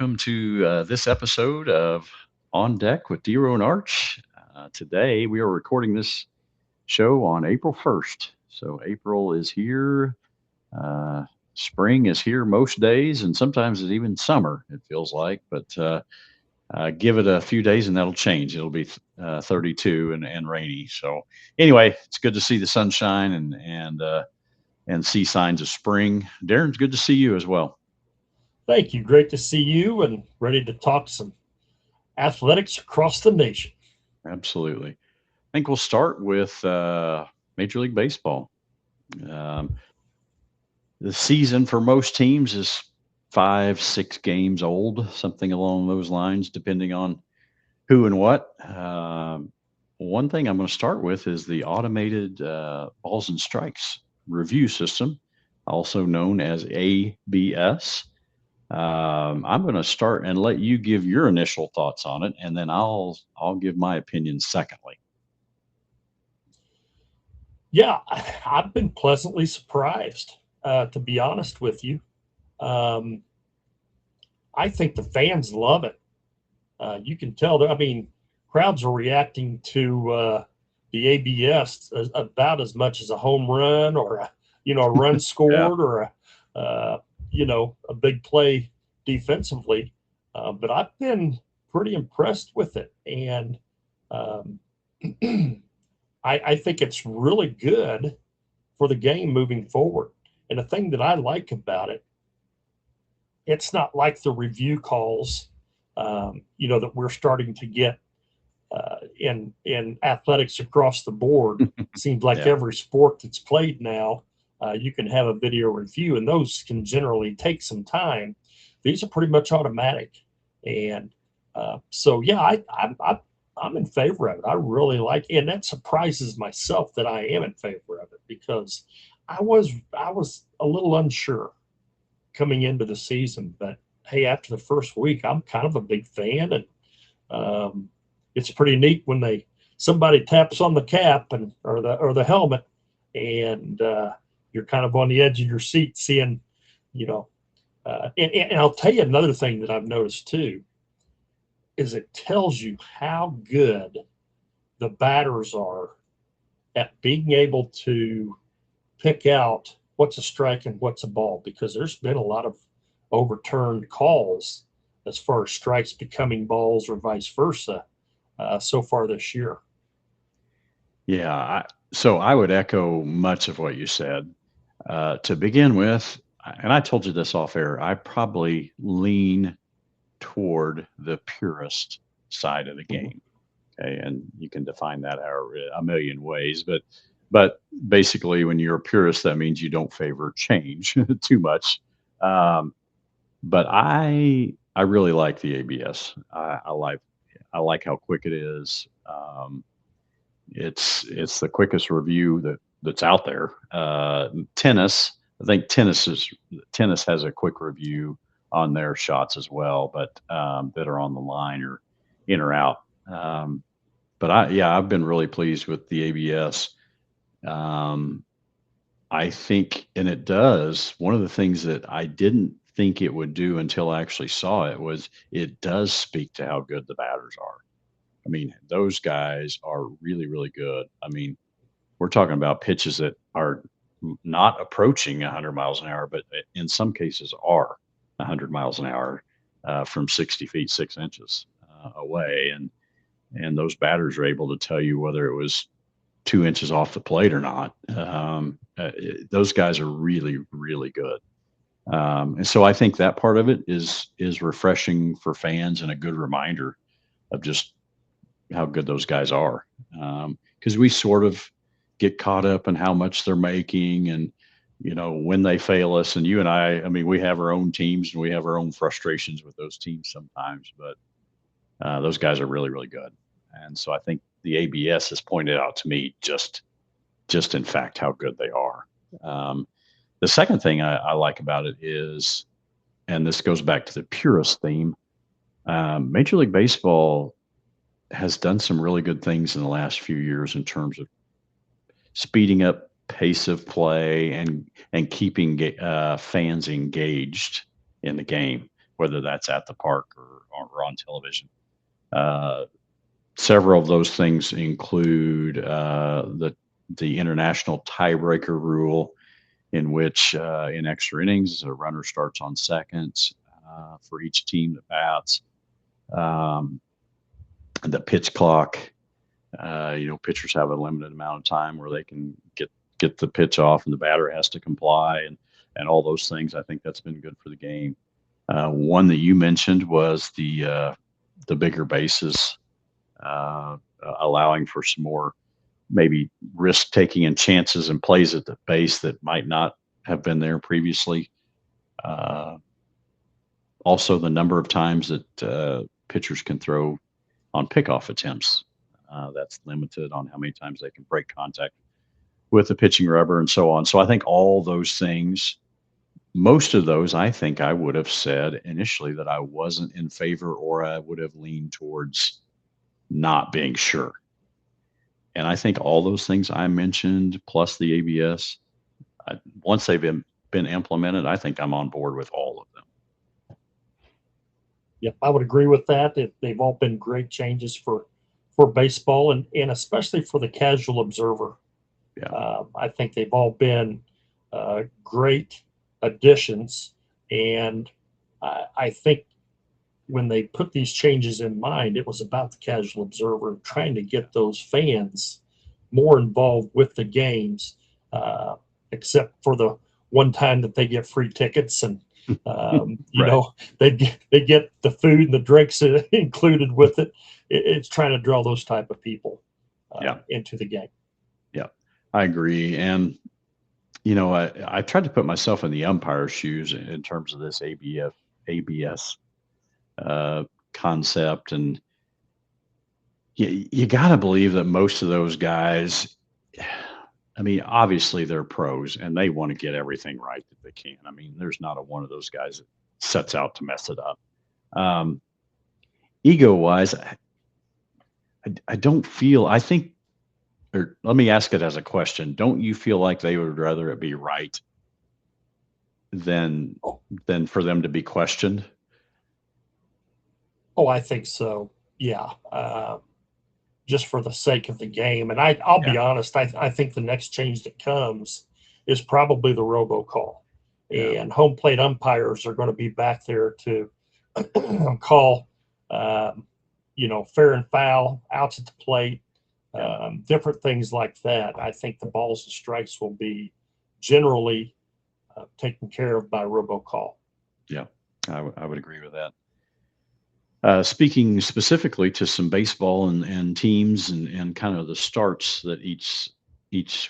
welcome to this episode of On Deck with DeRo Arch. Today, we are recording this show on April 1st. So, April is here. Uh, Spring is here most days, and sometimes it's even summer, it feels like. But give it a few days and that'll change. It'll be 32 and rainy. So, anyway, it's good to see the sunshine and see signs of spring. Darren, it's good to see you as well. Thank you. Great to see you and ready to talk some athletics across the nation. Absolutely. I think we'll start with Major League Baseball. Um, the season for most teams is 5, 6 games old, something along those lines, depending on who and what. One thing I'm going to start with is the automated balls and strikes review system, also known as ABS. I'm going to start and let you give your initial thoughts on it, and then I'll give my opinion secondly. Yeah, I've been pleasantly surprised, to be honest with you. Um, I think the fans love it. You can tell that, I mean, crowds are reacting to the ABS about as much as a home run or a run Yeah. scored or a big play defensively. But I've been pretty impressed with it, and um, I think it's really good for the game moving forward. And the thing that I like about it, it's not like the review calls, that we're starting to get in athletics across the board. Seems like Yeah. every sport that's played now, you can have a video review, and those can generally take some time. These are pretty much automatic, and so yeah, I'm in favor of it. I really like it, and that surprises myself that I am in favor of it because I was a little unsure coming into the season, but hey, after the first week, I'm kind of a big fan, and um, it's pretty neat when somebody taps on the cap and or the helmet, and you're kind of on the edge of your seat, seeing, you know. And I'll tell you another thing that I've noticed too is it tells you how good the batters are at being able to pick out what's a strike and what's a ball because there's been a lot of overturned calls as far as strikes becoming balls or vice versa so far this year. Yeah. So I would echo much of what you said. To begin with, and I told you this off air, I probably lean toward the purist side of the Mm-hmm. game. Okay, and you can define that a million ways, but basically, when you're a purist, that means you don't favor change too much. Um, but I really like the ABS. I like how quick it is. It's the quickest review that's out there. Tennis, I think tennis has a quick review on their shots as well, but that are on the line or in or out. Um, but I've been really pleased with the ABS. Um, I think, and it does. One of the things that I didn't think it would do until I actually saw it was it does speak to how good the batters are. I mean, those guys are really, really good. I mean, we're talking about pitches that are not approaching 100 miles an hour, but in some cases are 100 miles an hour from 60 feet 6 inches away, and those batters are able to tell you whether it was 2 inches off the plate or not. Those guys are really, really good. And so I think that part of it is refreshing for fans and a good reminder of just how good those guys are. Because we sort of get caught up in how much they're making and when they fail us. And you and I mean, we have our own teams and we have our own frustrations with those teams sometimes, but those guys are really, really good. And so I think the ABS has pointed out to me just in fact how good they are. Um, the second thing I like about it is, and this goes back to the purist theme, Major League Baseball has done some really good things in the last few years in terms of speeding up pace of play and keeping fans engaged in the game, whether that's at the park or on television. Uh, Several of those things include the international tiebreaker rule, in which in extra innings a runner starts on second for each team that bats. Um, the pitch clock. Pitchers have a limited amount of time where they can get the pitch off, and the batter has to comply, and all those things. I think that's been good for the game. One that you mentioned was the bigger bases, allowing for some more maybe risk taking and chances and plays at the base that might not have been there previously. Uh, Also, the number of times that pitchers can throw on pickoff attempts. That's limited on how many times they can break contact with the pitching rubber and so on. So I think all those things, most of those, I think I would have said initially that I wasn't in favor, or I would have leaned towards not being sure. And I think all those things I mentioned, plus the ABS, once they've been implemented, I think I'm on board with all of them. Yep, I would agree with that. They've all been great changes for baseball, and especially for the casual observer. Yeah. I think they've all been great additions, and I think when they put these changes in mind, it was about the casual observer and trying to get those fans more involved with the games, except for the one time that they get free tickets, and you Right. know, they get the food and the drinks included with it. It's trying to draw those type of people Yeah. into the game. Yeah. I agree. And, I tried to put myself in the umpire's shoes in terms of this ABS concept. And you got to believe that most of those guys, I mean, obviously they're pros and they want to get everything right that they can. I mean, there's not a one of those guys that sets out to mess it up. Ego wise, I don't feel, I think, or let me ask it as a question. Don't you feel like they would rather it be right than Oh, than for them to be questioned? oh, I think so. Yeah. Just for the sake of the game. And I'll Yeah. be honest, I think the next change that comes is probably the robocall. Yeah. And home plate umpires are going to be back there to call, fair and foul, outs at the plate, Yeah. different things like that. I think the balls and strikes will be generally taken care of by robocall. Yeah. I would agree with that. Speaking specifically to some baseball and teams and kind of the starts that each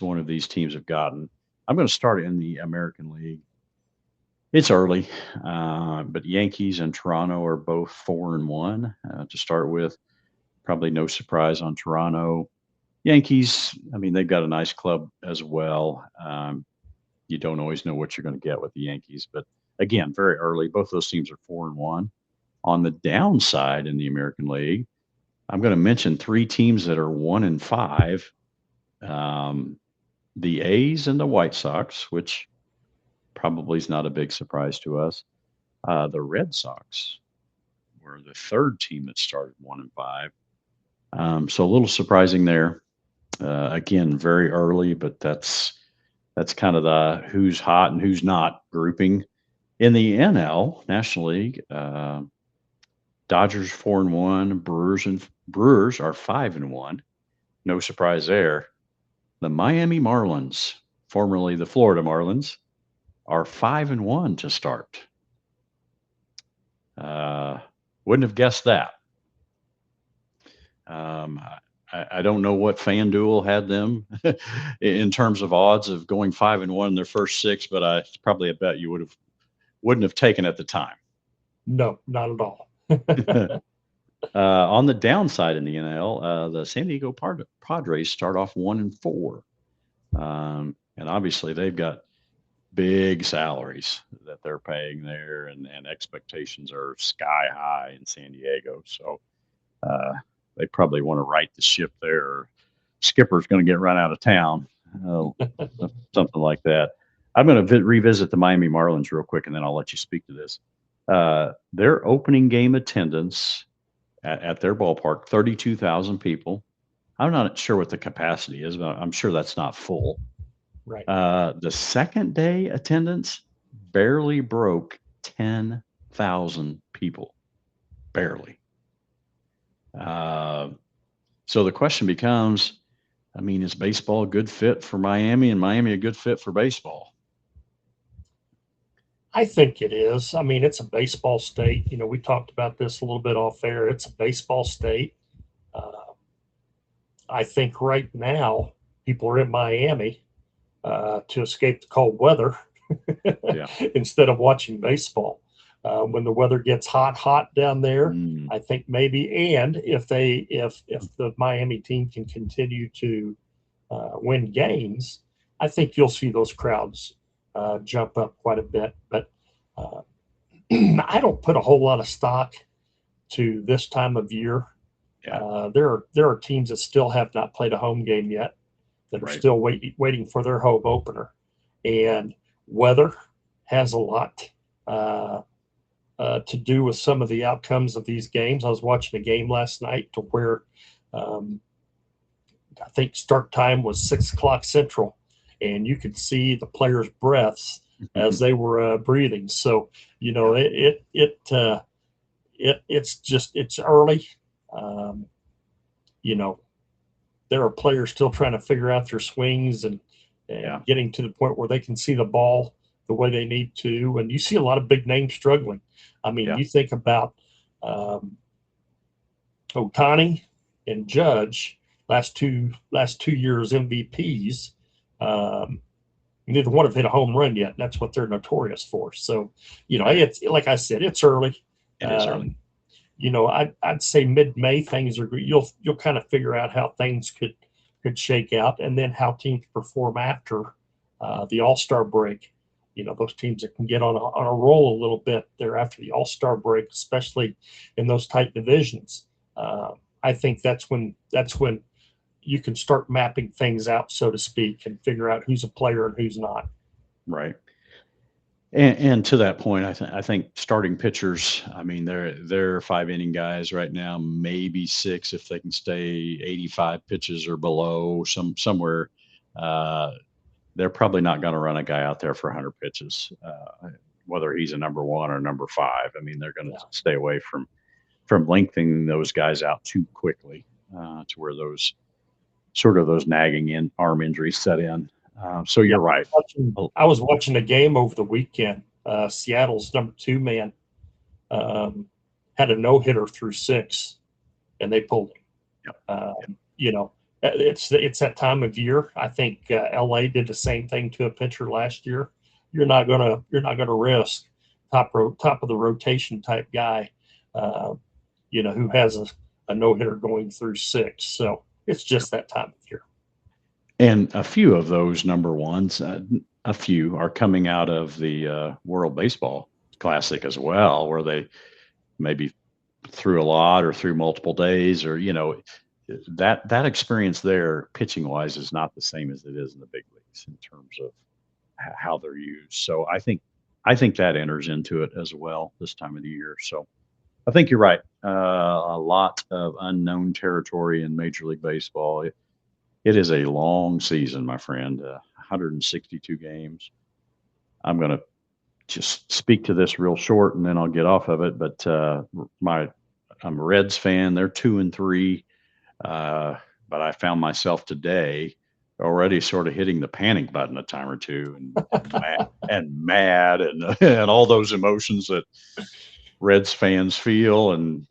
one of these teams have gotten, I'm going to start in the American League. It's early, but Yankees and Toronto are both 4-1 to start with. Probably no surprise on Toronto. Yankees, I mean, they've got a nice club as well. You don't always know what you're going to get with the Yankees, but again, very early. Both those teams are 4-1. On the downside in the American League, I'm going to mention three teams that are 1-5. The A's and the White Sox, which probably is not a big surprise to us. The Red Sox were the third team that started 1-5. So a little surprising there. Again, very early, but that's kind of the who's hot and who's not grouping. In the NL National League, Dodgers 4-1, Brewers are 5-1. No surprise there. The Miami Marlins, formerly the Florida Marlins, are 5-1 to start. Wouldn't have guessed that. I don't know what FanDuel had them in terms of odds of going 5-1 in their first six, but I probably a bet you wouldn't have taken at the time. No, not at all. On the downside in the NL, the San Diego Padres start off 1-4, and obviously they've got big salaries that they're paying there, and expectations are sky high in San Diego. So they probably want to right the ship there. Or Skipper's going to get run out of town, something like that. I'm going to revisit the Miami Marlins real quick, and then I'll let you speak to this. Their opening game attendance at their ballpark, 32,000 people. I'm not sure what the capacity is, but I'm sure that's not full. Right. The second day attendance barely broke 10,000 people, barely. Uh, so the question becomes, I mean, is baseball a good fit for Miami and Miami a good fit for baseball? I think it is. I mean, it's a baseball state. You know, we talked about this a little bit off air. It's a baseball state. Uh, I think right now people are in Miami to escape the cold weather Yeah. instead of watching baseball. When the weather gets hot down there, Mm, I think maybe, and if the Miami team can continue to win games, I think you'll see those crowds jump up quite a bit. But uh, I don't put a whole lot of stock to this time of year. yeah. There are teams that still have not played a home game yet, that are Right. still waiting for their home opener, and weather has a lot to do with some of the outcomes of these games. I was watching a game last night to where um, I think start time was 6 o'clock Central, and you could see the players' breaths as they were breathing. So you know Yeah. it's early. Um, you know, there are players still trying to figure out their swings Yeah. and getting to the point where they can see the ball the way they need to. And you see a lot of big names struggling. I mean, Yeah. you think about um, Otani and Judge, last two years MVPs. Um, Neither one have hit a home run yet. That's what they're notorious for. So, you know, Right. it's like I said, it's early. It is early. Um, you know, I'd say mid-May things are you'll kind of figure out how things could shake out, and then how teams perform after the All-Star break. You know, those teams that can get on a roll a little bit there after the All-Star break, especially in those tight divisions. I think that's when you can start mapping things out, so to speak, and figure out who's a player and who's not. Right. And to that point, I think starting pitchers, I mean, they're 5 inning guys right now, maybe six if they can stay 85 pitches or below, somewhere. Uh, they're probably not going to run a guy out there for 100 pitches, whether he's a number one or number five. I mean, they're going to Yeah. stay away from lengthening those guys out too quickly, to where those nagging arm injuries set in. So Yeah, you're right. Oh, I was watching a game over the weekend. Seattle's number two man um, had a no hitter through six, and they pulled him. yep, yep, You know, it's that time of year. I think LA did the same thing to a pitcher last year. You're not gonna risk top of the rotation type guy, uh, who has a no hitter going through six. So it's yep. just that time of year. And a few of those number ones, a few are coming out of the World Baseball Classic as well, where they maybe threw a lot or threw multiple days, or that experience there, pitching wise, is not the same as it is in the big leagues in terms of how they're used. So I think that enters into it as well this time of the year. So I think you're right. A lot of unknown territory in Major League Baseball. It is a long season, my friend. 162 games. I'm going to just speak to this real short, and then I'll get off of it. But my I'm a Reds fan. They're 2-3, but I found myself today already sort of hitting the panic button a time or two, and mad and all those emotions that Reds fans feel and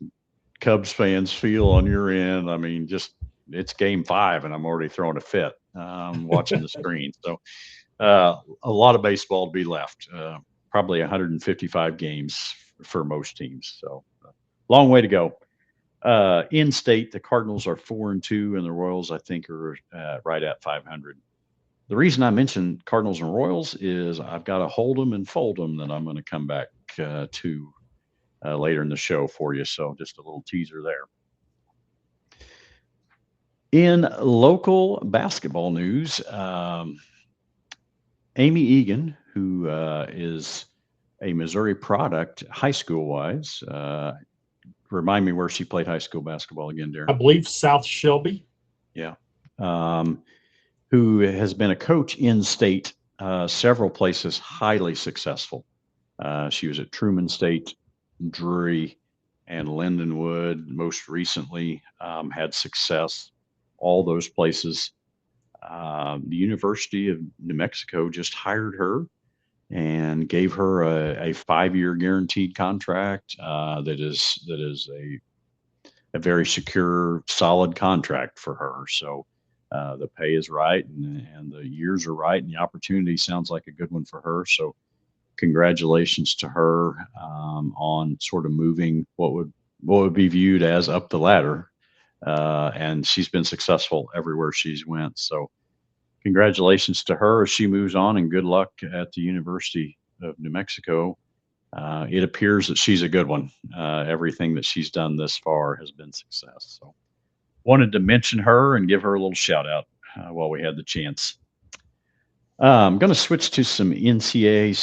Cubs fans feel on your end. I mean, just it's game five, and I'm already throwing a fit watching the screen. So a lot of baseball to be left. Probably 155 games for most teams. So long way to go. In state, the Cardinals are 4-2, and the Royals, I think, are right at 500. The reason I mentioned Cardinals and Royals is I've got a hold 'em and fold 'em that I'm going to come back to later in the show for you. So just a little teaser there. In local basketball news, Amy Egan, who is a Missouri product high school wise. Remind me where she played high school basketball again, I Darren. believe South Shelby. Yeah. Um, who has been a coach in state, several places, highly successful. She was at Truman State, Drury, and Lindenwood. Most recently, had success all those places. The University of New Mexico just hired her and gave her a 5-year guaranteed contract, that is a very secure, solid contract for her. So the pay is right, and the years are right, and the opportunity sounds like a good one for her. So congratulations to her, on sort of moving what would be viewed as up the ladder, and she's been successful everywhere she's went. So congratulations to her as she moves on, and good luck at the University of New Mexico. It appears that she's a good one. Everything that she's done this far has been success. So wanted to mention her and give her a little shout out while we had the chance. I'm going to switch to some NCAA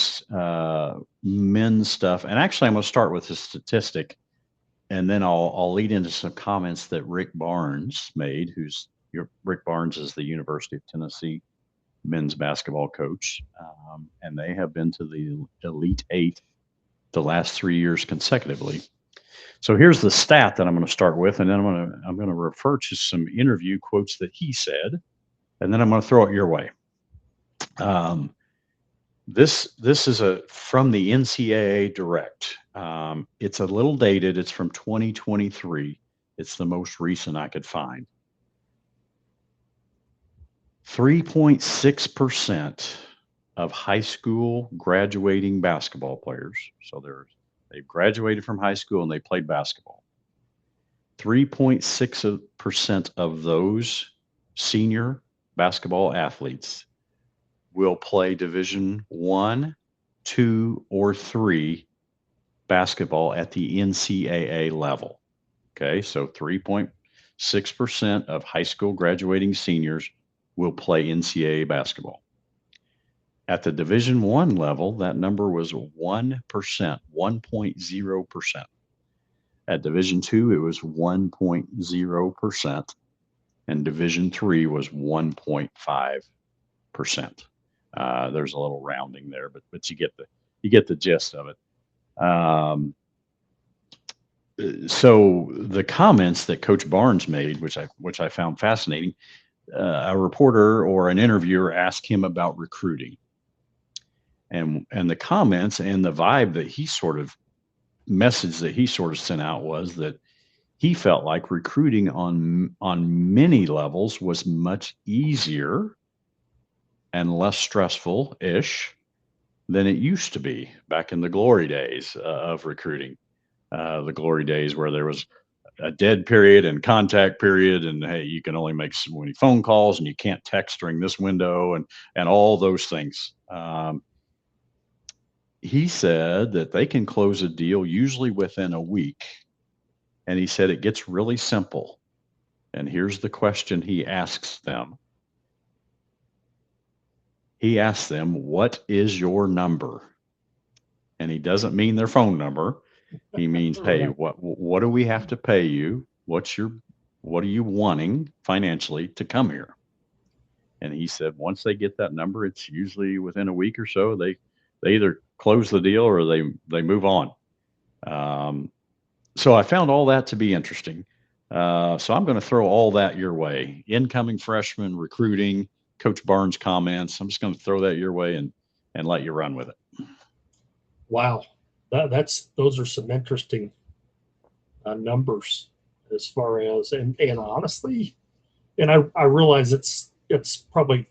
men's stuff, and actually, I'm going to start with a statistic, and then I'll lead into some comments that Rick Barnes made. Rick Barnes is the University of Tennessee men's basketball coach, and they have been to the Elite Eight the last 3 years consecutively. So here's the stat that I'm going to start with, and then I'm going to refer to some interview quotes that he said, and then I'm going to throw it your way. Um, this is from the NCAA Direct. It's a little dated. It's from 2023. It's the most recent I could find. 3.6% of high school graduating basketball players. So they've graduated from high school and they played basketball. 3.6% of those senior basketball athletes will play Division 1, 2, or 3 basketball at the NCAA level. Okay, so 3.6% of high school graduating seniors will play NCAA basketball. At the Division 1 level, that number was 1%, 1.0%. At Division 2, it was 1.0%, and Division 3 was 1.5%. There's a little rounding there, but you get the gist of it. So the comments that Coach Barnes made, which I found fascinating, a reporter or an interviewer asked him about recruiting, and the comments and the vibe that message that he sort of sent out was that he felt like recruiting on many levels was much easier and less stressful ish than it used to be back in the glory days of recruiting. The glory days where there was a dead period and contact period, and hey, you can only make so many phone calls and you can't text during this window, and all those things. He said that they can close a deal usually within a week, and he said it gets really simple. And here's the question he asks them. He asks them, "What is your number?" And he doesn't mean their phone number. He means, "Hey, what do we have to pay you? What are you wanting financially to come here?" And he said once they get that number, it's usually within a week or so. They either close the deal or they move on. So I found all that to be interesting. So I'm going to throw all that your way. Incoming freshmen, recruiting, Coach Barnes comments. I'm just going to throw that your way and let you run with it. Wow, those are some interesting numbers as far as and honestly, and I realize it's probably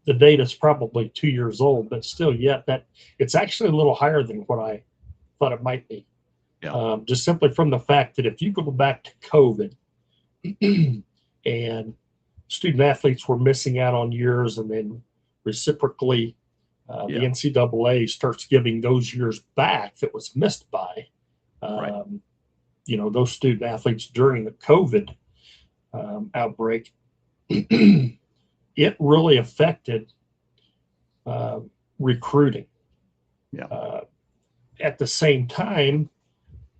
the data's probably 2 years old, but still, yet that it's actually a little higher than what I thought it might be. Yeah. Just simply from the fact that if you go back to COVID and student athletes were missing out on years, and then reciprocally, the NCAA starts giving those years back that was missed by, Right. Those student athletes during the COVID outbreak. It really affected recruiting. Yeah. at the same time,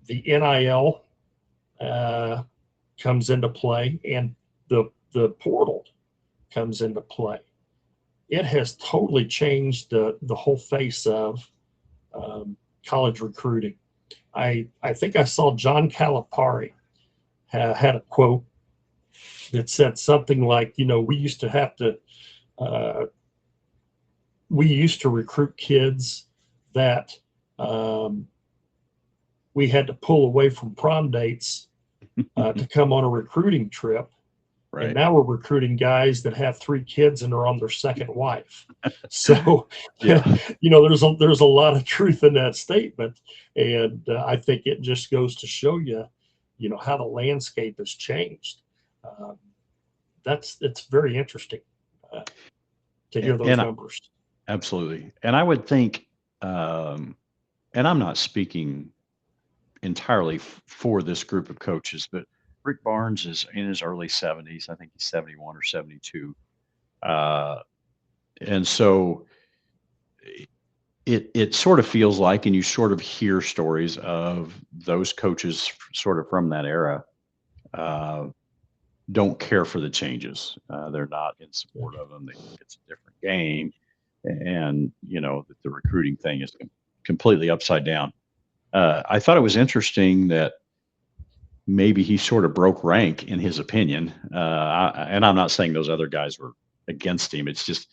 the NIL comes into play, and the portal comes into play. It has totally changed the whole face of college recruiting. I think I saw John Calipari had a quote that said something like, we used to recruit kids that we had to pull away from prom dates to come on a recruiting trip. Right. And now we're recruiting guys that have 3 kids and are on their second wife. So, Yeah. there's a lot of truth in that statement. And I think it just goes to show you, how the landscape has changed. It's very interesting to hear those numbers. Absolutely. And I would think, and I'm not speaking entirely for this group of coaches, but Rick Barnes is in his early 70s. I think he's 71 or 72. And so it sort of feels like, and you sort of hear stories of those coaches sort of from that era, don't care for the changes. They're not in support of them. They think it's a different game. And, that the recruiting thing is completely upside down. I thought it was interesting that maybe he sort of broke rank in his opinion. And I'm not saying those other guys were against him. It's just,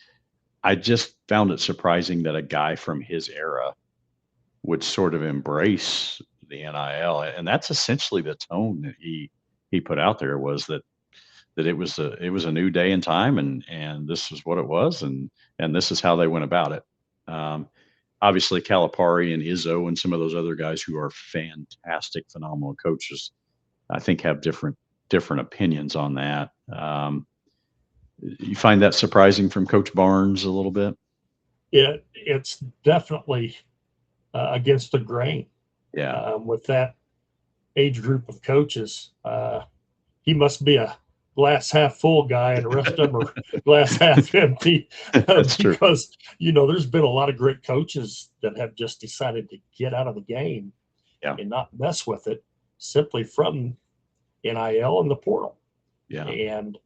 I just found it surprising that a guy from his era would sort of embrace the NIL. And that's essentially the tone that he put out there, was that it was a new day and time, and this is what it was. And this is how they went about it. Obviously Calipari and Izzo and some of those other guys who are fantastic, phenomenal coaches, I think have different opinions on that. You find that surprising from Coach Barnes a little bit? It's definitely against the grain. Yeah. With that age group of coaches, he must be a glass half full guy, and the rest of them are glass half empty. That's true. Because there's been a lot of great coaches that have just decided to get out of the game and not mess with it, simply from NIL and the portal. Yeah. And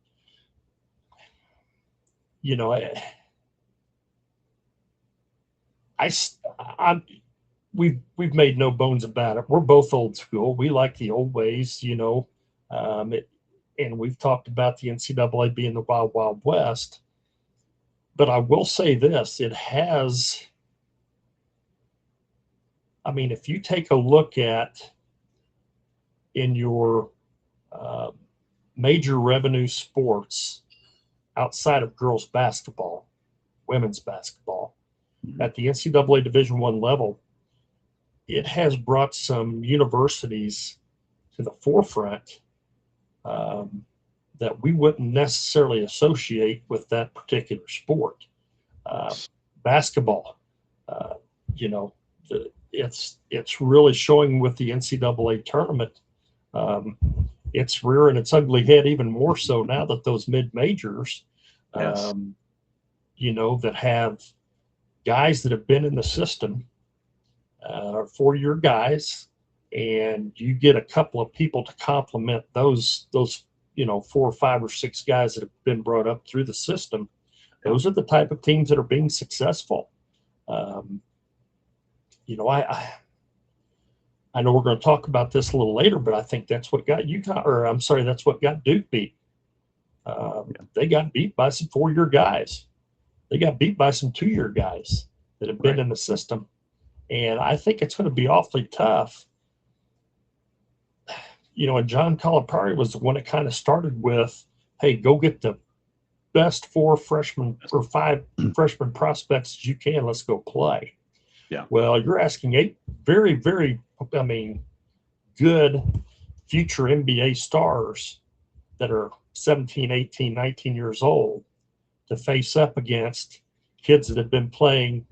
we've made no bones about it. We're both old school. We like the old ways, and we've talked about the NCAA being the wild, wild west. But I will say this, it has, if you take a look at in your major revenue sports outside of girls basketball, women's basketball, at the NCAA Division I level, it has brought some universities to the forefront that we wouldn't necessarily associate with that particular sport. Basketball, it's really showing with the NCAA tournament. It's rearing its ugly head even more so now that those mid-majors, that have guys that have been in the system, are 4-year guys, and you get a couple of people to complement those 4 or 5 or 6 guys that have been brought up through the system. Those are the type of teams that are being successful. I know we're going to talk about this a little later, but I think that's what got that's what got Duke beat. They got beat by some 4-year guys. They got beat by some 2-year guys that have been in the system. And I think it's going to be awfully tough. And John Calipari was the one that kind of started with, hey, go get the best 4 freshmen or 5 freshman prospects as you can. Let's go play. Yeah. Well, you're asking 8 very, very, good future NBA stars that are 17, 18, 19 years old to face up against kids that have been playing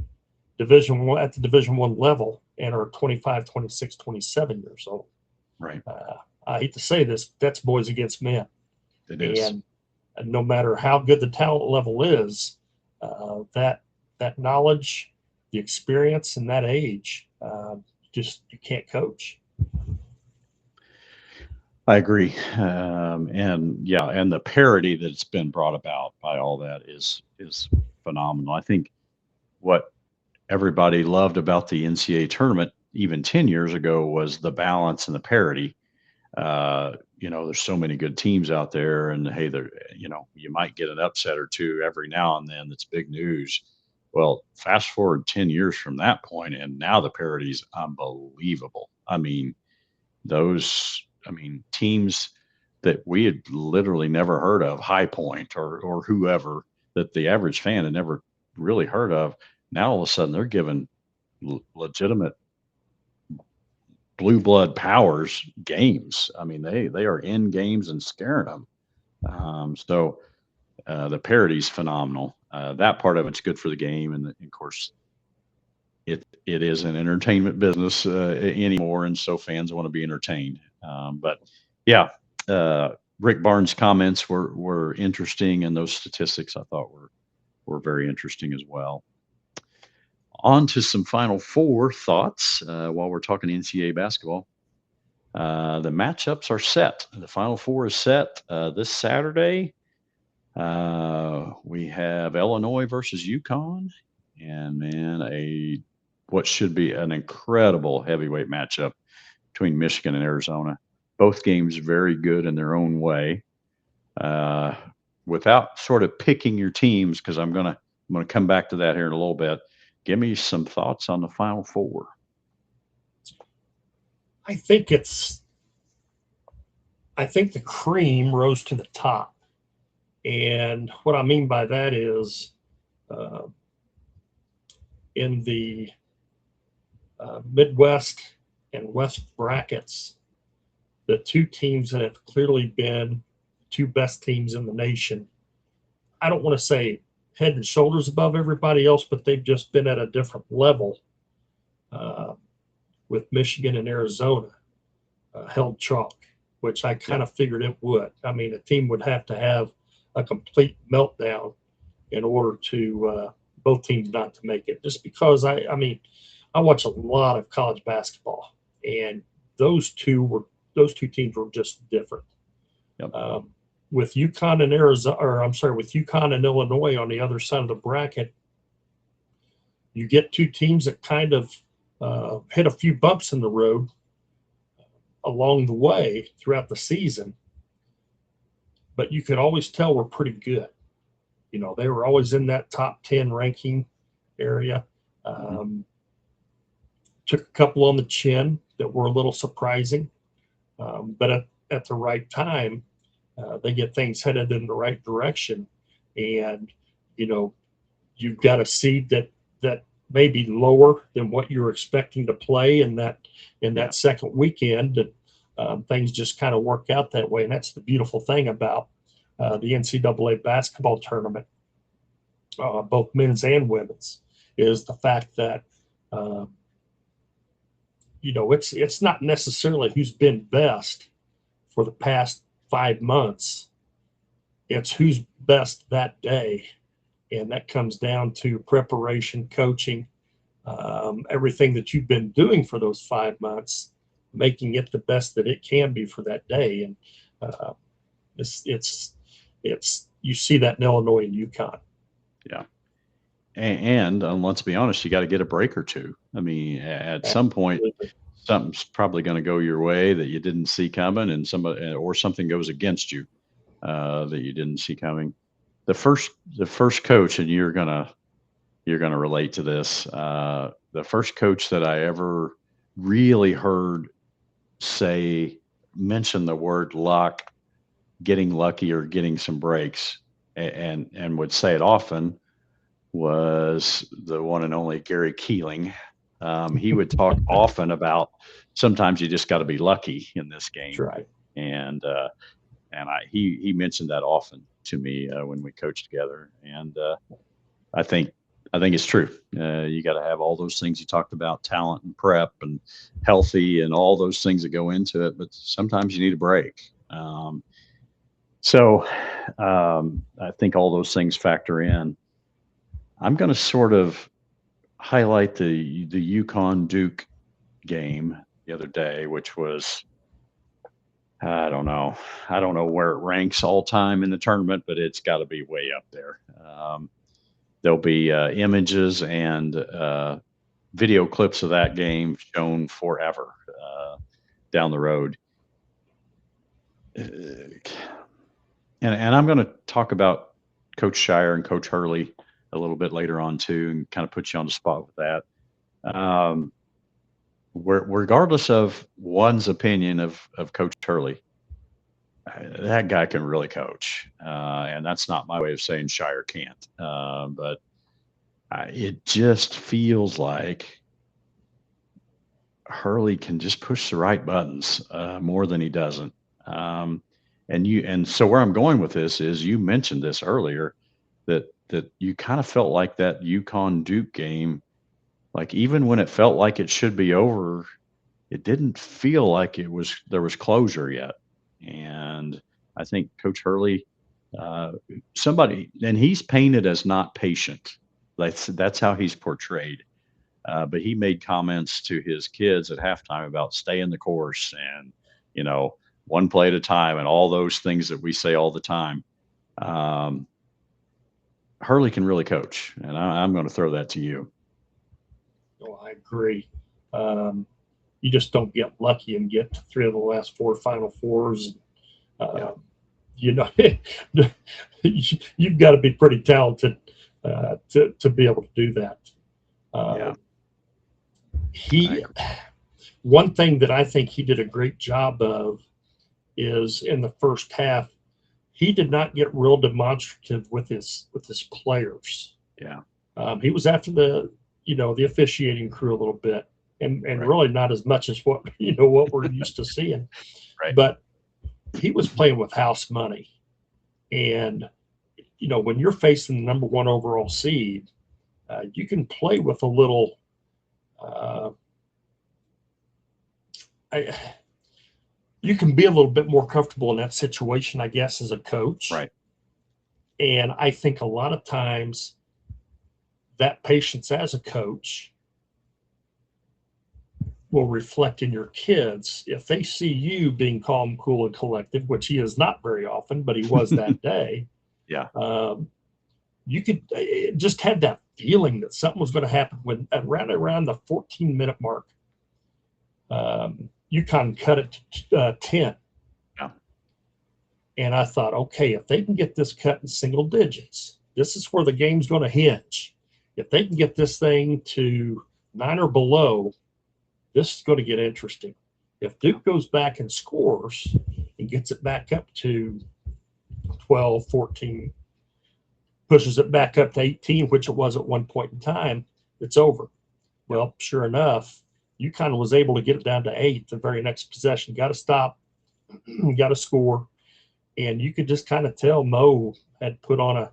at the Division I level and are 25, 26, 27 years old. Right. I hate to say this, that's boys against men. It is. And no matter how good the talent level is, that knowledge, the experience, and that age, you can't coach. I agree. And yeah, and the parity that's been brought about by all that is phenomenal. I think what everybody loved about the NCAA tournament even 10 years ago was the balance and the parity. There's so many good teams out there, and hey, you might get an upset or two every now and then. That's big news. Well, fast forward 10 years from that point, and now the parity is unbelievable. Teams that we had literally never heard of, High Point or whoever, that the average fan had never really heard of. Now all of a sudden they're given legitimate blue blood powers games. I mean, they are in games and scaring them. The parody's phenomenal. That part of it's good for the game, and of course, it is an entertainment business anymore, and so fans want to be entertained. But yeah, Rick Barnes' comments were interesting, and those statistics I thought were very interesting as well. On to some Final Four thoughts while we're talking NCAA basketball. The matchups are set. The Final Four is set this Saturday. We have Illinois versus UConn, and man, what should be an incredible heavyweight matchup between Michigan and Arizona. Both games very good in their own way. Without sort of picking your teams, because I'm gonna come back to that here in a little bit. Give me some thoughts on the Final Four. I think the cream rose to the top. And what I mean by that is in the Midwest and West brackets, the two teams that have clearly been two best teams in the nation, I don't want to say head and shoulders above everybody else, but they've just been at a different level with Michigan and Arizona held chalk, which I kind of figured it would. I mean, a team would have to have a complete meltdown in order to both teams not to make it, just because I watch a lot of college basketball, and those two teams were just different. Yep. With UConn and with UConn and Illinois on the other side of the bracket, you get two teams that kind of hit a few bumps in the road along the way throughout the season, but you could always tell we're pretty good. They were always in that top 10 ranking area. Took a couple on the chin that were a little surprising, but at the right time, they get things headed in the right direction. And, you've got a seed that may be lower than what you're expecting to play in that second weekend. And things just kind of work out that way. And that's the beautiful thing about the NCAA basketball tournament, both men's and women's, is the fact that, it's not necessarily who's been best for the past 5 months. It's who's best that day. And that comes down to preparation, coaching, everything that you've been doing for those 5 months, making it the best that it can be for that day. And you see that in Illinois and UConn. Yeah. And let's be honest, you got to get a break or two. I mean, at some point, something's probably going to go your way that you didn't see coming, and something goes against you that you didn't see coming. The first coach, and you're gonna relate to this. The first coach that I ever really heard mention the word luck, getting lucky or getting some breaks, and would say it often, was the one and only Gary Keeling. He would talk often about sometimes you just got to be lucky in this game. That's right. And he mentioned that often to me when we coached together. And I think it's true. You got to have all those things you talked about, talent and prep and healthy and all those things that go into it. But sometimes you need a break. So I think all those things factor in. I'm going to sort of highlight the UConn Duke game the other day, which was, I don't know. I don't know where it ranks all time in the tournament, but it's got to be way up there. There'll be images and video clips of that game shown forever down the road. And I'm going to talk about Coach Shire and Coach Hurley a little bit later on too, and kind of put you on the spot with that. Regardless of one's opinion of Coach Hurley, that guy can really coach, and that's not my way of saying Shire can't. But it just feels like Hurley can just push the right buttons more than he doesn't. And so where I'm going with this is, you mentioned this earlier, that you kind of felt like that UConn Duke game, like even when it felt like it should be over, it didn't feel like there was closure yet. And I think Coach Hurley, somebody, and he's painted as not patient. That's how he's portrayed. But he made comments to his kids at halftime about stay in the course and, one play at a time and all those things that we say all the time. Hurley can really coach, and I'm going to throw that to you. Oh, I agree. You just don't get lucky and get to 3 of the last 4 Final Fours. You've got to be pretty talented to be able to do that. One thing that I think he did a great job of is in the first half, he did not get real demonstrative with his players. He was after the officiating crew a little bit, and right. Really not as much as what we're used to seeing. Right. But he was playing with house money, and when you're facing the number 1 overall seed, you can play with a little. You can be a little bit more comfortable in that situation, I guess, as a coach. Right. And I think a lot of times that patience as a coach will reflect in your kids. If they see you being calm, cool, and collected, which he is not very often, but he was that day. You could just have that feeling that something was going to happen when around the 14-minute mark. UConn cut it to 10. And I thought, okay, if they can get this cut in single digits, this is where the game's going to hinge. If they can get this thing to 9 or below, this is going to get interesting. If Duke goes back and scores and gets it back up to 12, 14, pushes it back up to 18, which it was at one point in time, it's over. Well, sure enough, UConn was able to get it down to 8 the very next possession. Got to stop, got to score. And you could just kind of tell Mo had put on a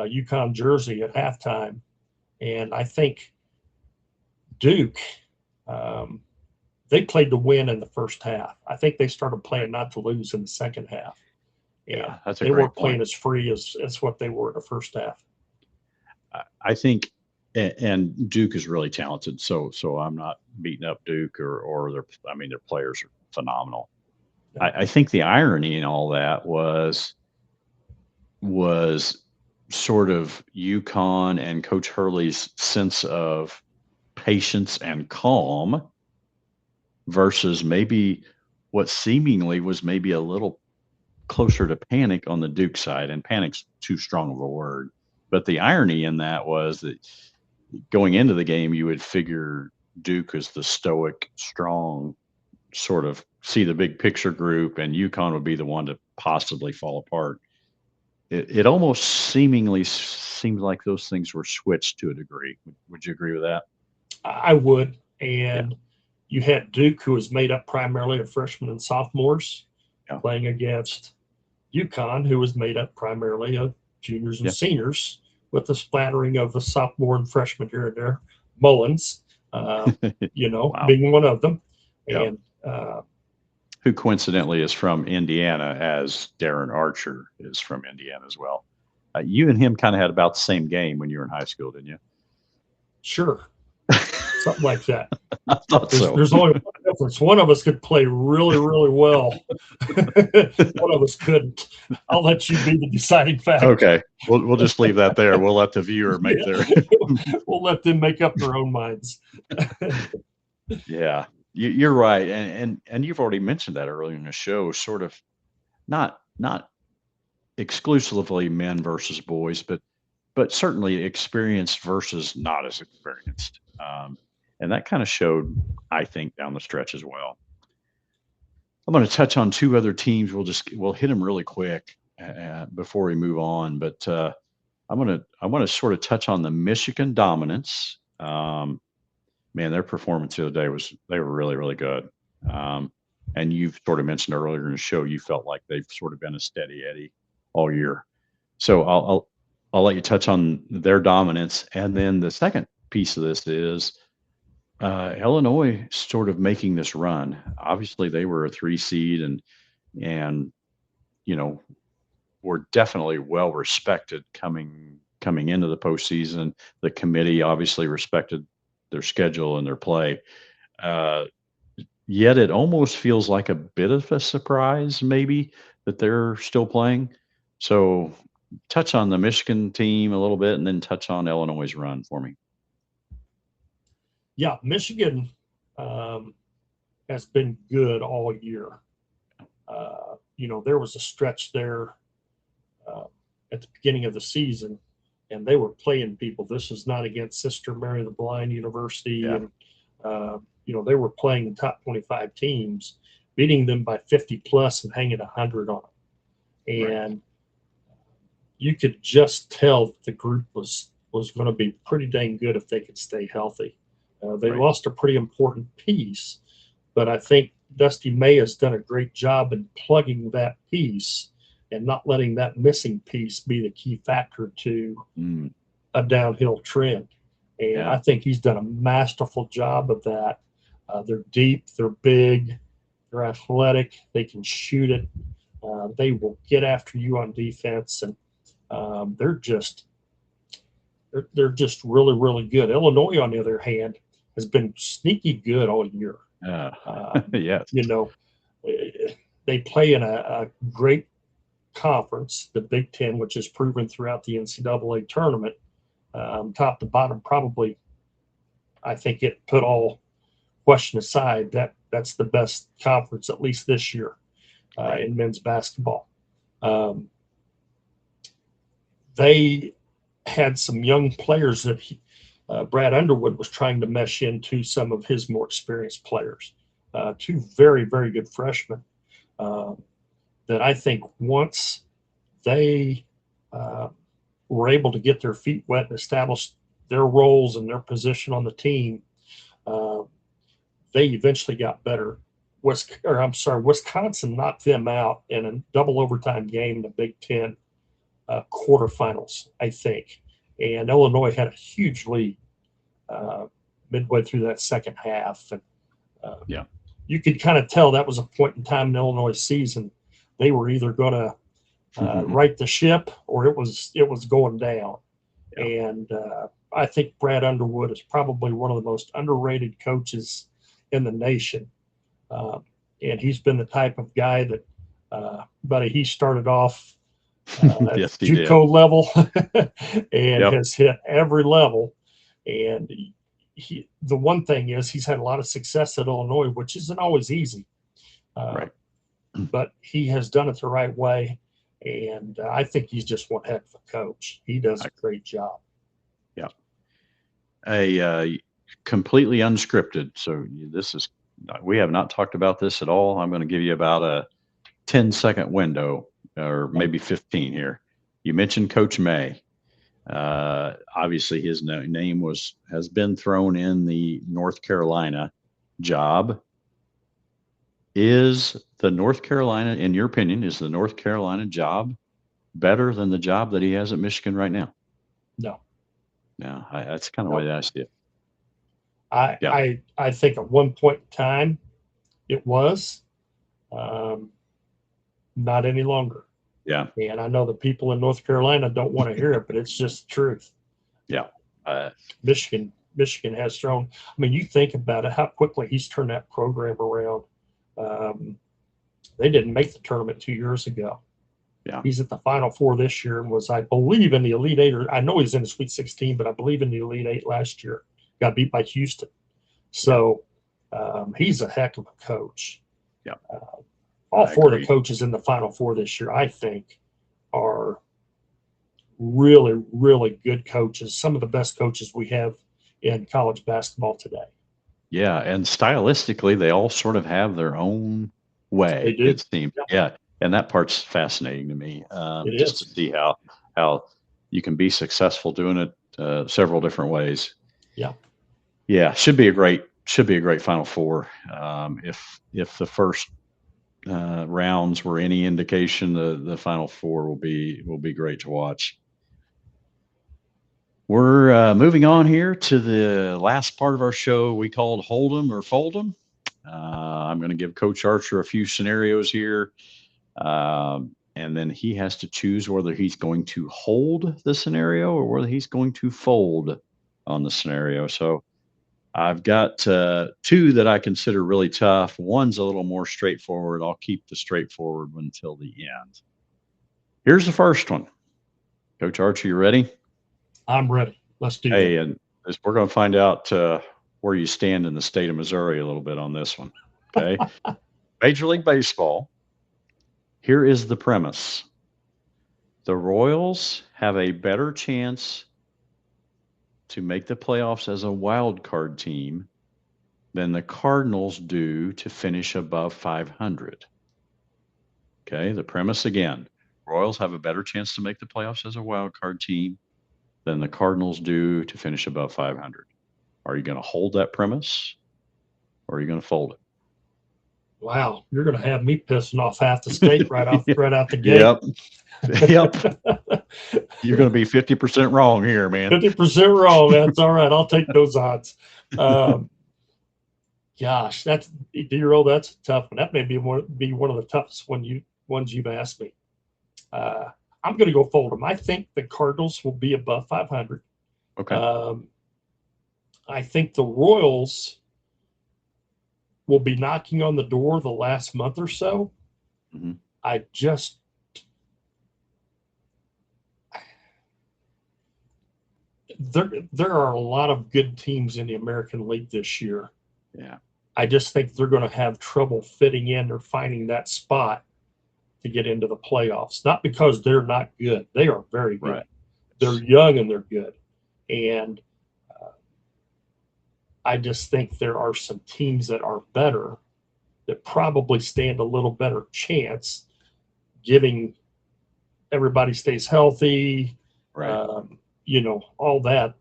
UConn jersey at halftime. And I think Duke, they played to win in the first half. I think they started playing not to lose in the second half. Yeah, that's a they great weren't point. playing as free as what they were in the first half. I think, and Duke is really talented. So I'm not beating up Duke or their players are phenomenal. Yeah. I think the irony in all that was sort of UConn and Coach Hurley's sense of patience and calm versus maybe what seemingly was maybe a little closer to panic on the Duke side, and panic's too strong of a word. But the irony in that was that going into the game, you would figure Duke is the stoic, strong, sort of see the big picture group, and UConn would be the one to possibly fall apart. It almost seemingly seems like those things were switched to a degree. Would you agree with that? I would. And you had Duke, who was made up primarily of freshmen and sophomores, playing against UConn, who was made up primarily of juniors and seniors, with a splattering of a sophomore and freshman here and there. Mullins, being one of them. And who coincidentally is from Indiana, as DeRo Arch is from Indiana as well. You and him kind of had about the same game when you were in high school, didn't you? Sure. something like that. I thought so. There's only one difference. One of us could play really, really well. One of us couldn't. I'll let you be the deciding factor. Okay, we'll just leave that there. We'll let the viewer make their. We'll let them make up their own minds. Yeah, you're right, and you've already mentioned that earlier in the show. Sort of not exclusively men versus boys, but certainly experienced versus not as experienced. And that kind of showed, I think, down the stretch as well. I'm going to touch on two other teams. We'll hit them really quick before we move on. But I want to sort of touch on the Michigan dominance. Man, their performance the other day they were really, really good. And you've sort of mentioned earlier in the show you felt like they've sort of been a steady Eddie all year. So I'll let you touch on their dominance, and then the second piece of this is Illinois sort of making this run. Obviously, they were a 3 seed, and were definitely well respected coming into the postseason. The committee obviously respected their schedule and their play. Yet it almost feels like a bit of a surprise, maybe, that they're still playing. So touch on the Michigan team a little bit, and then touch on Illinois' run for me. Yeah, Michigan has been good all year. There was a stretch there at the beginning of the season, and they were playing people. This is not against Sister Mary the Blind University. Yeah. And, they were playing top 25 teams, beating them by 50 plus and hanging 100 on them. And you could just tell the group was going to be pretty dang good if they could stay healthy. They lost a pretty important piece, but I think Dusty May has done a great job in plugging that piece and not letting that missing piece be the key factor to a downhill trend. And I think he's done a masterful job of that. They're deep, they're big, they're athletic, they can shoot it. They will get after you on defense, and they're just really, really good. Illinois, on the other hand, has been sneaky good all year. Yes. They play in a great conference, the Big Ten, which is proven throughout the NCAA tournament, top to bottom. Probably, I think it put all question aside, that's the best conference, at least this year, in men's basketball. They had some young players that Brad Underwood was trying to mesh into some of his more experienced players. Two very, very good freshmen that I think once they were able to get their feet wet and establish their roles and their position on the team, they eventually got better. Wisconsin knocked them out in a double overtime game in the Big Ten quarterfinals, I think. And Illinois had a huge lead midway through that second half. And you could kind of tell that was a point in time in Illinois' season. They were either going to right the ship or it was going down. Yeah. And I think Brad Underwood is probably one of the most underrated coaches in the nation. And he's been the type of guy that, he started off at JUCO level and has hit every level. And the one thing is he's had a lot of success at Illinois, which isn't always easy. But he has done it the right way. And I think he's just one heck of a coach. He does a great job. Yeah. Completely unscripted. So we have not talked about this at all. I'm going to give you about a 10-second window, or maybe 15 here. You mentioned Coach May. Obviously his name has been thrown in the North Carolina job. In your opinion, is the North Carolina job better than the job that he has at Michigan right now? No. No, that's kind of the way I see it. I think at one point in time it was, not any longer. Yeah. And I know the people in North Carolina don't want to hear it, but it's just the truth. Yeah. Michigan Michigan has thrown. I mean, you think about it, how quickly he's turned that program around. They didn't make the tournament 2 years ago. Yeah. He's at the Final Four this year and was, I believe, in the Elite Eight. Or I know he's in the Sweet 16, but I believe in the Elite Eight last year. Got beat by Houston. So he's a heck of a coach. Yeah. All four of the coaches in the Final Four this year, I think, are really, really good coaches. Some of the best coaches we have in college basketball today. Yeah, and stylistically, they all sort of have their own way. They do. It seems. Yeah, and that part's fascinating to me. Just to see how you can be successful doing it several different ways. Yeah. Yeah, should be a great Final Four. If the first rounds were any indication, the Final Four will be great to watch. We're moving on here to the last part of our show we called Hold 'em or Fold 'em. I'm going to give Coach Archer a few scenarios here, and then he has to choose whether he's going to hold the scenario or whether he's going to fold on the scenario. So I've got two that I consider really tough. One's a little more straightforward. I'll keep the straightforward one until the end. Here's the first one. Coach Archer, you ready? I'm ready. Let's do Hey, that. and we're going to find out where you stand in the state of Missouri a little bit on this one. Okay. Major League Baseball. Here is the premise. The Royals have a better chance to make the playoffs as a wild card team than the Cardinals do to finish above 500. Okay. The premise again, Royals have a better chance to make the playoffs as a wild card team than the Cardinals do to finish above 500. Are you going to hold that premise or are you going to fold it? Wow, you're going to have me pissing off half the state right out the gate. Yep. You're going to be 50% wrong here, man. 50% wrong. That's all right. I'll take those odds. Gosh, that's DeRo. That's a tough one. That may be one of the toughest ones you've asked me. I'm going to go fold them. I think the Cardinals will be above 500. Okay. I think the Royals will be knocking on the door the last month or so. Mm-hmm. There are a lot of good teams in the American League this year. Yeah. I just think they're going to have trouble fitting in or finding that spot to get into the playoffs. Not because they're not good. They are very good. Right. They're young and they're good. And I just think there are some teams that are better that probably stand a little better chance, giving everybody stays healthy. Right. All that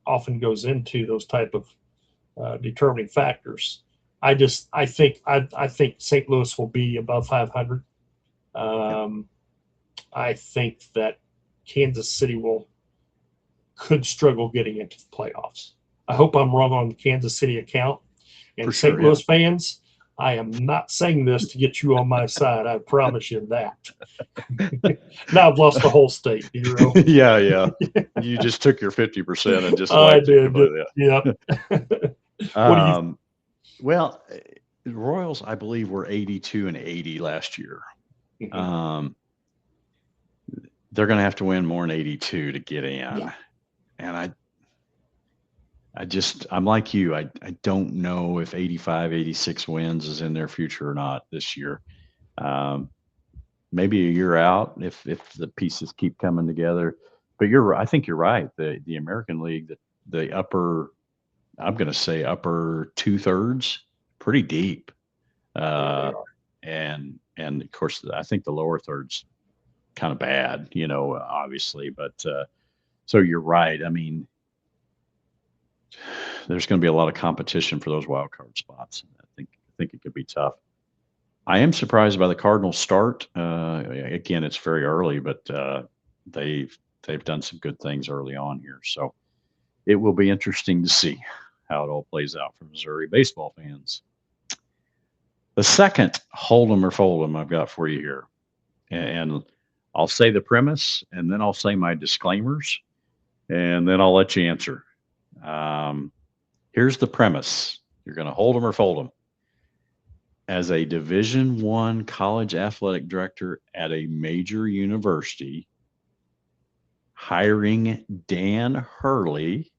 often goes into those type of determining factors. I think St. Louis will be above 500. I think that Kansas City could struggle getting into the playoffs. I hope I'm wrong on the Kansas City account. And St. Louis fans, I am not saying this to get you on my side. I promise you that. Now I've lost the whole state, DeRo. Yeah. You just took your 50% and just I did. Yeah. Well, the Royals, I believe, were 82 and 80 last year. Mm-hmm. They're going to have to win more than 82 to get in. Yeah. And I'm like you. I don't know if 85, 86 wins is in their future or not this year. Maybe a year out if the pieces keep coming together. But I think you're right. The American League, the upper, I'm going to say upper 2/3, pretty deep. And of course, I think the lower third's kind of bad, obviously. But so you're right. I mean, there's going to be a lot of competition for those wild card spots. I think it could be tough. I am surprised by the Cardinals start. Again, it's very early, but they've done some good things early on here. So it will be interesting to see how it all plays out for Missouri baseball fans. The second hold 'em or fold 'em I've got for you here. And I'll say the premise, and then I'll say my disclaimers, and then I'll let you answer. Here's the premise. You're going to hold them or fold them. As a Division I college athletic director at a major university, hiring Dan Hurley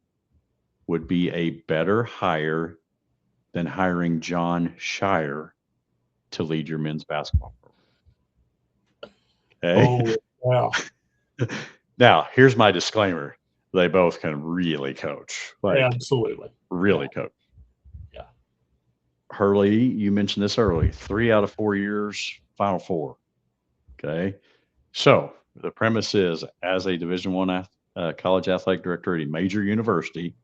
would be a better hire than hiring John Shire to lead your men's basketball program. Okay. Oh, wow. Now, here's my disclaimer. They both can really coach. Like, Absolutely. really coach. Yeah. Hurley, you mentioned this early, 3 out of 4 years, Final Four. Okay. So the premise is, as a Division I college athletic director at a major university,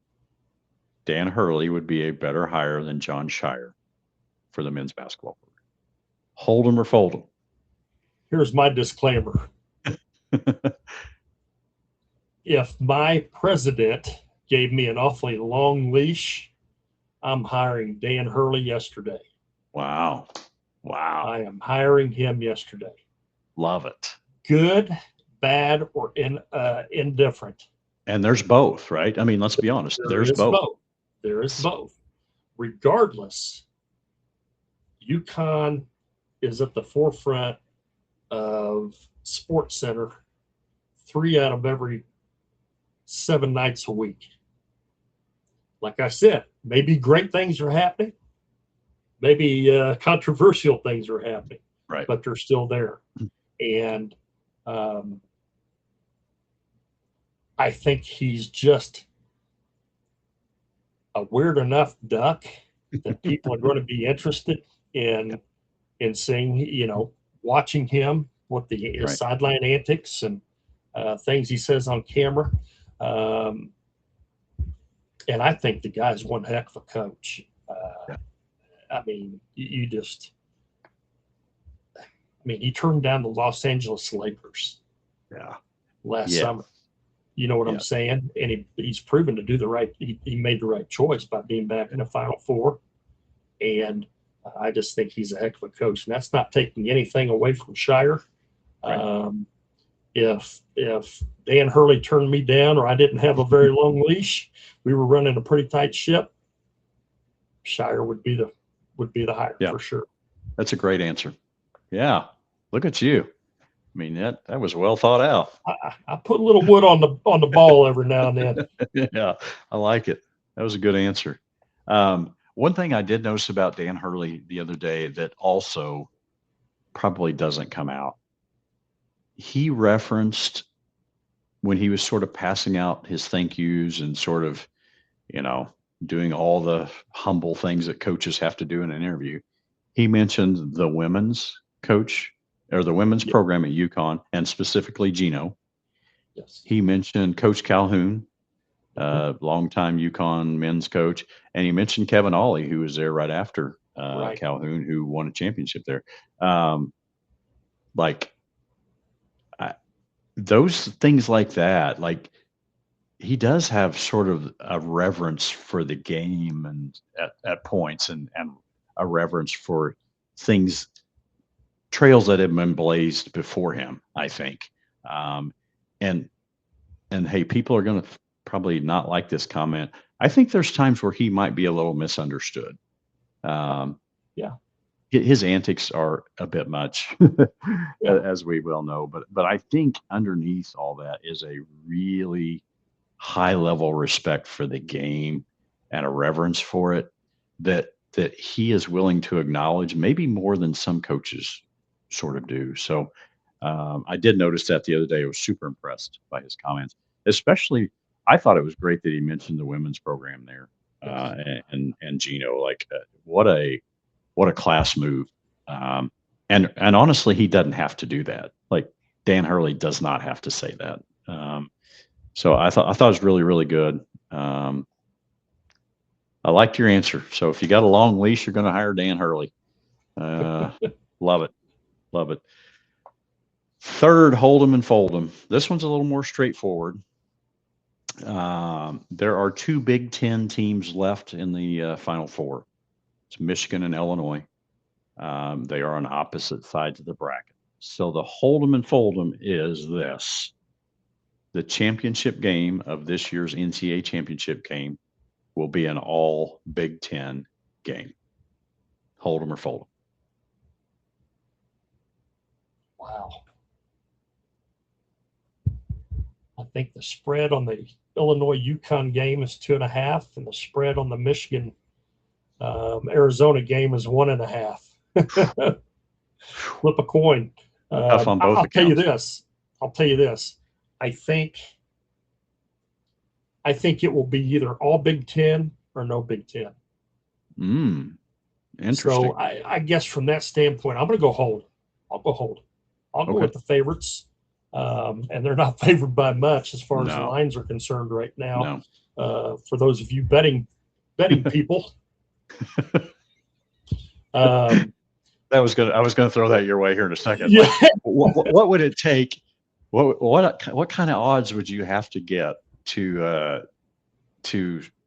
Dan Hurley would be a better hire than John Shire for the men's basketball program. Hold them or fold them. Here's my disclaimer. If my president gave me an awfully long leash, I'm hiring Dan Hurley yesterday. Wow. I am hiring him yesterday. Love it. Good, bad, or indifferent. And there's both, right? I mean, let's be honest. There's both. There is both. Regardless, UConn is at the forefront of Sports Center 3 out of every 7 nights a week. Like I said, maybe great things are happening. Maybe controversial things are happening, right? But they're still there. And I think he's just a weird enough duck that people are going to be interested in seeing, watching him with his sideline antics and things he says on camera. And I think the guy's one heck of a coach. I mean, he turned down the Los Angeles Lakers last summer. You know what I'm saying? And he's proven to do he made the right choice by being back in the Final Four. And I just think he's a heck of a coach. And that's not taking anything away from Shire. Right. If Dan Hurley turned me down or I didn't have a very long leash, we were running a pretty tight ship, Shire would be the hire for sure. That's a great answer. Yeah. Look at you. I mean, that was well thought out. I put a little wood on the ball every now and then. Yeah, I like it. That was a good answer. One thing I did notice about Dan Hurley the other day that also probably doesn't come out. He referenced when he was sort of passing out his thank yous and sort of, doing all the humble things that coaches have to do in an interview. He mentioned the women's coach or the women's program at UConn, and specifically Gino. Yes. He mentioned Coach Calhoun, longtime UConn men's coach, and he mentioned Kevin Ollie, who was there right after Calhoun, who won a championship there. Those things like that, like he does have sort of a reverence for the game and at points and a reverence for things, trails that have been blazed before him, I think. And hey, people are going to probably not like this comment. I think there's times where he might be a little misunderstood. His antics are a bit much, as we well know, but I think underneath all that is a really high level respect for the game and a reverence for it that he is willing to acknowledge, maybe more than some coaches sort of do. So I did notice that the other day. I was super impressed by his comments. Especially, I thought it was great that he mentioned the women's program there, and Gino. Like, what a class move. And honestly, he doesn't have to do that. Like, Dan Hurley does not have to say that. So I thought it was really, really good. I liked your answer. So if you got a long leash, you're going to hire Dan Hurley. Love it. Love it. Third, hold 'em and fold 'em. This one's a little more straightforward. There are 2 Big Ten teams left in the Final Four. It's Michigan and Illinois. They are on opposite sides of the bracket. So the hold 'em and fold 'em is this. The championship game of this year's NCAA championship game will be an all Big Ten game. Hold 'em or fold 'em. Wow. I think the spread on the Illinois-UConn game is 2.5, and the spread on the Michigan Arizona game is 1.5. Flip a coin. Tough on both I'll tell you accounts. this. I think it will be either all Big Ten or no Big Ten. Interesting. So I guess from that standpoint, I'm going to go hold. I'll go hold. I'll go Okay. with the favorites. And they're not favored by much as far as the No. lines are concerned right now. No. For those of you betting people. I was gonna throw that your way here in a second. Yeah. Like, what would it take? What kind of odds would you have to get to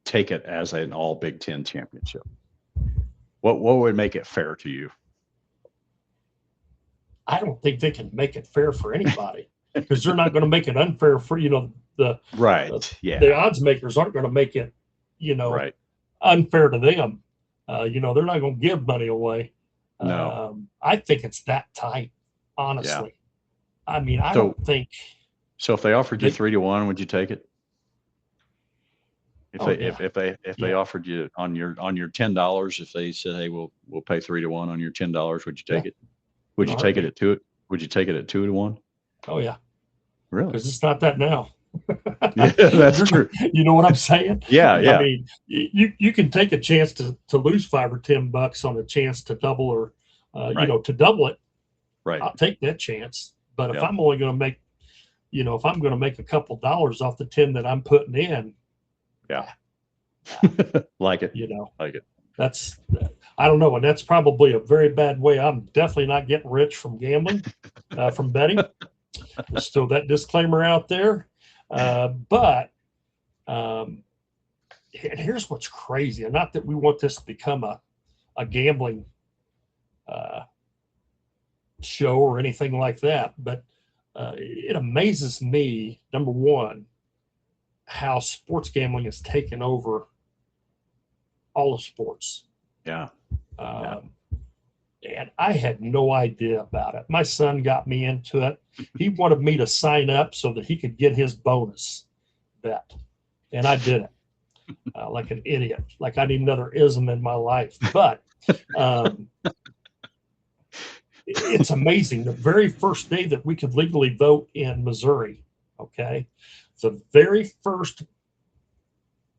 take it as an all Big Ten championship? What would make it fair to you? I don't think they can make it fair for anybody because they're not going to make it unfair for, the odds makers aren't going to make it, right. unfair to them. They're not going to give money away. No. I think it's that tight, honestly. Yeah. I mean, I don't think. So if they offered you 3-1, would you take it? If they offered you on your $10, if they said, hey, we'll pay 3-1 on your $10, would you take it? Would you take it at 2? Would you take it at 2-1? Oh yeah. Really? Because it's not that now. Yeah, that's true. You know what I'm saying? Yeah. I mean, you can take a chance to lose $5 or $10 on a chance to double or to double it. Right. I'll take that chance. But if I'm only going to make, if I'm going to make a couple dollars off the 10 that I'm putting in. Yeah. Like it. Like it. That's, I don't know. And that's probably a very bad way. I'm definitely not getting rich from gambling, from betting. Just throw that disclaimer out there. But here's what's crazy. And not that we want this to become a gambling show or anything like that, but it amazes me, number one, how sports gambling has taken over all of sports. Yeah. And I had no idea about it. My son got me into it. He wanted me to sign up so that he could get his bonus bet. And I did it like an idiot, like I need another ism in my life. But it's amazing. The very first day that we could legally vote in Missouri, okay, the very first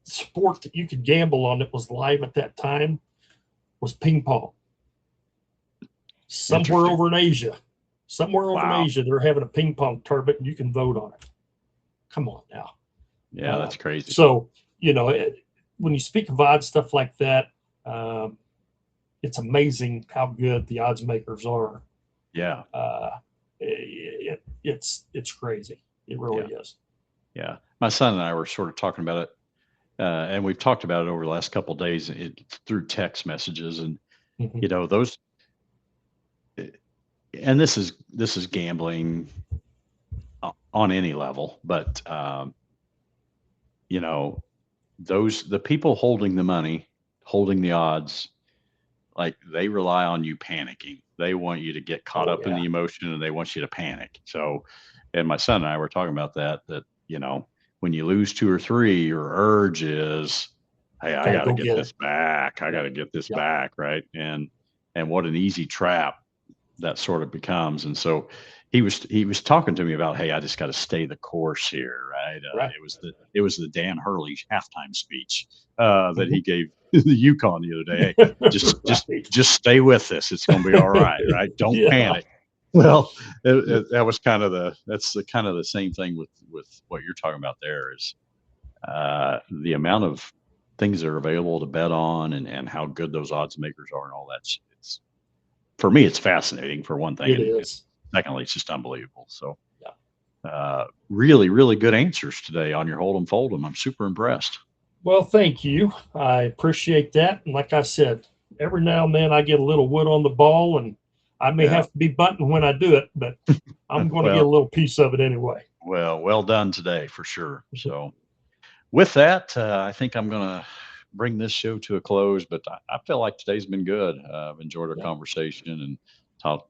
sport that you could gamble on that was live at that time was ping pong. Somewhere over in Asia, they're having a ping pong tournament and you can vote on it. Come on now. Yeah, that's crazy. So, when you speak of odds, stuff like that, it's amazing how good the odds makers are. Yeah. It's crazy. It really is. Yeah. My son and I were sort of talking about it. And we've talked about it over the last couple of days through text messages and, those, and this is gambling on any level, but, the people holding the money, holding the odds, like they rely on you panicking. They want you to get caught up in the emotion and they want you to panic. So, and my son and I were talking about that, when you lose 2 or 3, your urge is, hey, I got to get this back. I got to get this back. Right. And what an easy trap that sort of becomes. And so he was talking to me about, hey, I just got to stay the course here. Right. It was the Dan Hurley halftime speech that he gave the UConn the other day. Hey, just stay with this. It's going to be all right. Right. Don't panic. Well, that was kind of the same thing with what you're talking about there is the amount of things that are available to bet on and how good those odds makers are and all that. It's for me, it's fascinating for one thing. It is. Secondly, it's just unbelievable. So really, really good answers today on your hold 'em, fold 'em. I'm super impressed. Well, thank you. I appreciate that. And like I said, every now and then I get a little wood on the ball and I may have to be bunting when I do it, but I'm going to get a little piece of it anyway. Well done today for sure. So with that, I think I'm going to bring this show to a close, but I feel like today's been good. I've enjoyed our Yeah. conversation and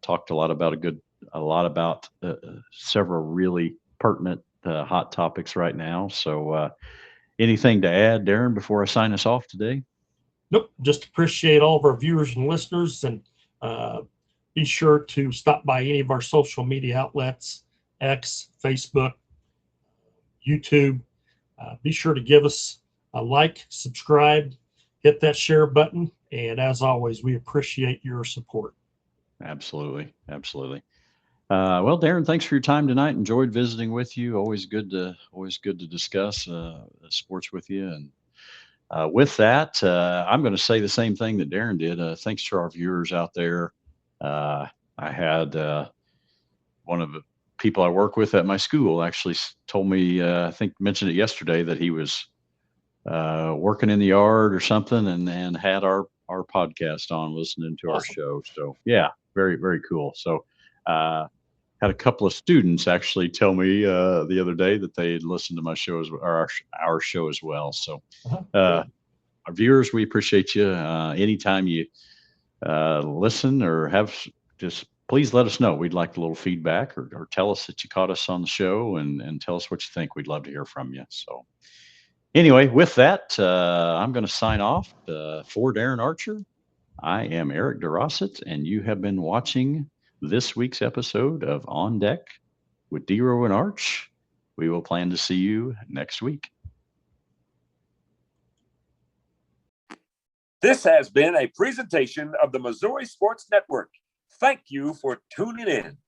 talked a lot about several really pertinent hot topics right now. So, anything to add, Darren, before I sign us off today? Nope. Just appreciate all of our viewers and listeners, and uh, be sure to stop by any of our social media outlets, X, Facebook, YouTube. Be sure to give us a like, subscribe, hit that share button. And as always, we appreciate your support. Absolutely. Absolutely. Well, Darren, thanks for your time tonight. Enjoyed visiting with you. Always good to discuss sports with you. And with that, I'm going to say the same thing that Darren did. Thanks to our viewers out there. I had one of the people I work with at my school actually told me, I think mentioned it yesterday, that he was working in the yard or something, and had our podcast on, listening to our Awesome. show. So yeah, very, very cool. So had a couple of students actually tell me the other day that they had listened to my show or our show as well. So Good. our viewers, we appreciate you. Anytime you listen or just please let us know. We'd like a little feedback, or tell us that you caught us on the show, and tell us what you think. We'd love to hear from you. So anyway, with that, I'm going to sign off for Darren Archer. I am Eric DeRosset, and you have been watching this week's episode of On Deck with DeRo and Arch. We will plan to see you next week. This has been a presentation of the Missouri Sports Network. Thank you for tuning in.